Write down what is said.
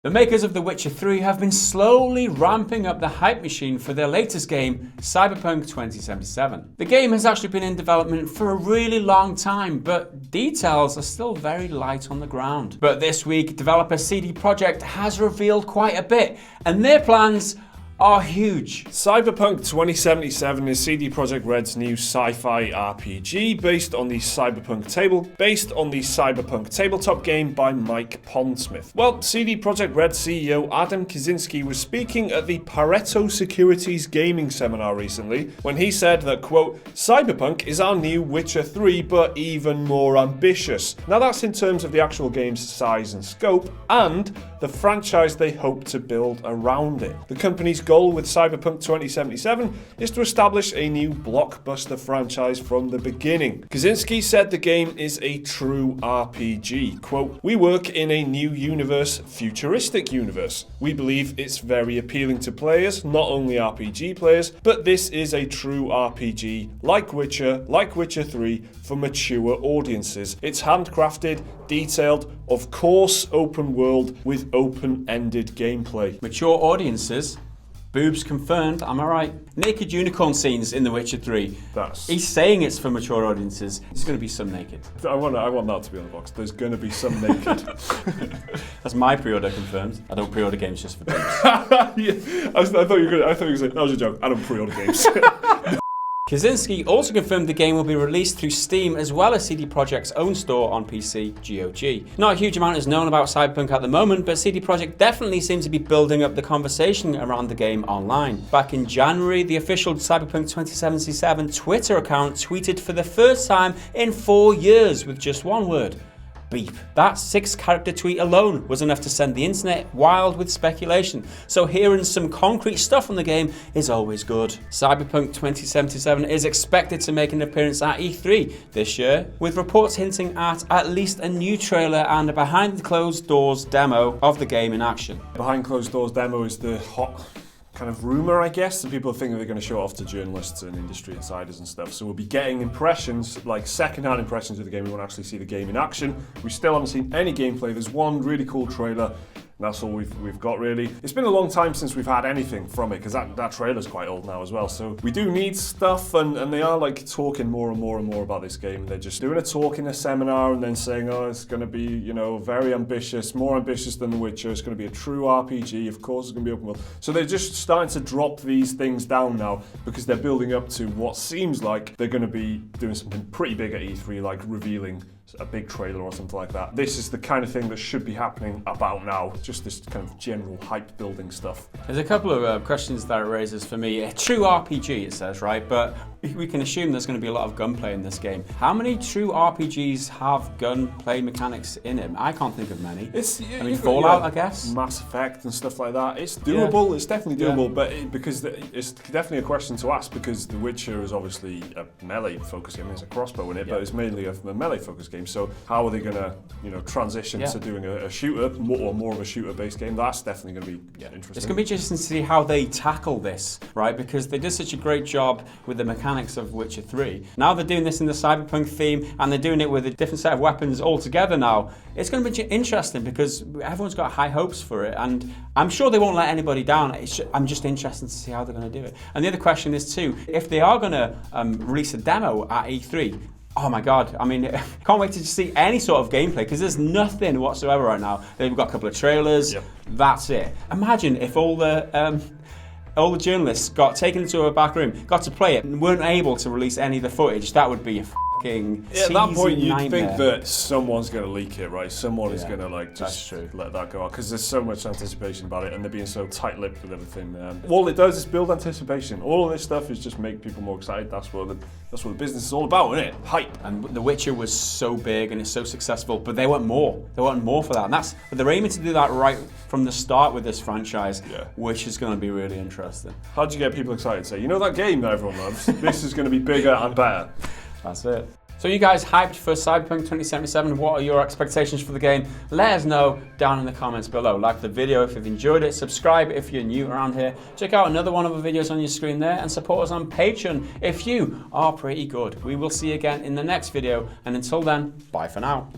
The makers of The Witcher 3 have been slowly ramping up the hype machine for their latest game, Cyberpunk 2077. The game has actually been in development for a really long time, but details are still very light on the ground. But this week, developer CD Projekt has revealed quite a bit, and their plans are huge. Cyberpunk 2077 is CD Projekt RED's new sci-fi RPG based on the Cyberpunk tabletop game by Mike Pondsmith. Well, CD Projekt RED CEO Adam Kaczynski was speaking at the Pareto Securities gaming seminar recently when he said that, quote, "Cyberpunk is our new Witcher 3 but even more ambitious." Now that's in terms of the actual game's size and scope and the franchise they hope to build around it. The company's goal with Cyberpunk 2077 is to establish a new blockbuster franchise from the beginning. Kaczynski said the game is a true RPG. Quote, "We work in a new universe, futuristic universe. We believe it's very appealing to players, not only RPG players, but this is a true RPG, like Witcher 3, for mature audiences. It's handcrafted, detailed, of course open world with open-ended gameplay." Mature audiences? Boobs confirmed, am I right? Naked unicorn scenes in The Witcher 3. He's saying it's for mature audiences. There's going to be some naked. I want that to be on the box. There's going to be some naked. That's my pre-order confirmed. I don't pre-order games just for boobs. Yeah, I thought you were going to say, that was a joke. I don't pre-order games. Kaczynski also confirmed the game will be released through Steam as well as CD Projekt's own store on PC, GOG. Not a huge amount is known about Cyberpunk at the moment, but CD Projekt definitely seems to be building up the conversation around the game online. Back in January, the official Cyberpunk 2077 Twitter account tweeted for the first time in 4 years with just one word: beep. That 6-character tweet alone was enough to send the internet wild with speculation, so hearing some concrete stuff on the game is always good. Cyberpunk 2077 is expected to make an appearance at E3 this year, with reports hinting at least a new trailer and a behind-closed-doors demo of the game in action. Behind-closed-doors demo is the hot kind of rumor, I guess, and people think they're going to show it off to journalists and industry insiders and stuff. So we'll be getting impressions, like second-hand impressions of the game. We won't actually see the game in action. We still haven't seen any gameplay. There's one really cool trailer. That's all we've got, really. It's been a long time since we've had anything from it, because that trailer's quite old now as well. So we do need stuff, and they are like talking more and more and more about this game. They're just doing a talk in a seminar and then saying, oh, it's going to be, you know, very ambitious, more ambitious than The Witcher. It's going to be a true RPG. Of course, it's going to be open world. So they're just starting to drop these things down now because they're building up to what seems like they're going to be doing something pretty big at E3, like revealing a big trailer or something like that. This is the kind of thing that should be happening about now, just this kind of general hype building stuff. There's a couple of questions that it raises for me. A true RPG, it says, right? But we can assume there's going to be a lot of gunplay in this game. How many true RPGs have gunplay mechanics in it? I can't think of many. Fallout, I guess? Mass Effect and stuff like that. It's doable, yeah. It's definitely doable, but because it's definitely a question to ask, because The Witcher is obviously a melee-focused game. There's a crossbow in it, but it's mainly a melee-focused game. So how are they going to, transition to doing a shooter, or more of a shooter-based game? That's definitely going to be interesting. It's going to be interesting to see how they tackle this, right? Because they did such a great job with the mechanics of Witcher 3. Now they're doing this in the Cyberpunk theme, and they're doing it with a different set of weapons altogether now. It's going to be interesting because everyone's got high hopes for it, and I'm sure they won't let anybody down. I'm just interested to see how they're going to do it. And the other question is too, if they are going to release a demo at E3, oh my God, I mean, can't wait to see any sort of gameplay, because there's nothing whatsoever right now. They've got a couple of trailers, That's it. Imagine if all the journalists got taken into a back room, got to play it, and weren't able to release any of the footage. That would be a fucking at that point, you'd nightmare. think that someone's going to leak it, right? Someone is going to just let that go out, because there's so much anticipation about it, and they're being so tight-lipped with everything. All it does is build anticipation. All of this stuff is just make people more excited. That's what the business is all about, isn't it? Hype. And The Witcher was so big and it's so successful, but they want more. They want more for that, and they're aiming to do that right from the start with this franchise, which is going to be really interesting. How do you get people excited? Say, that game that everyone loves. This is going to be bigger and better. That's it. So you guys hyped for Cyberpunk 2077? What are your expectations for the game? Let us know down in the comments below. Like the video if you've enjoyed it, subscribe if you're new around here, check out another one of the videos on your screen there, and support us on Patreon if you are pretty good. We will see you again in the next video, and until then, bye for now.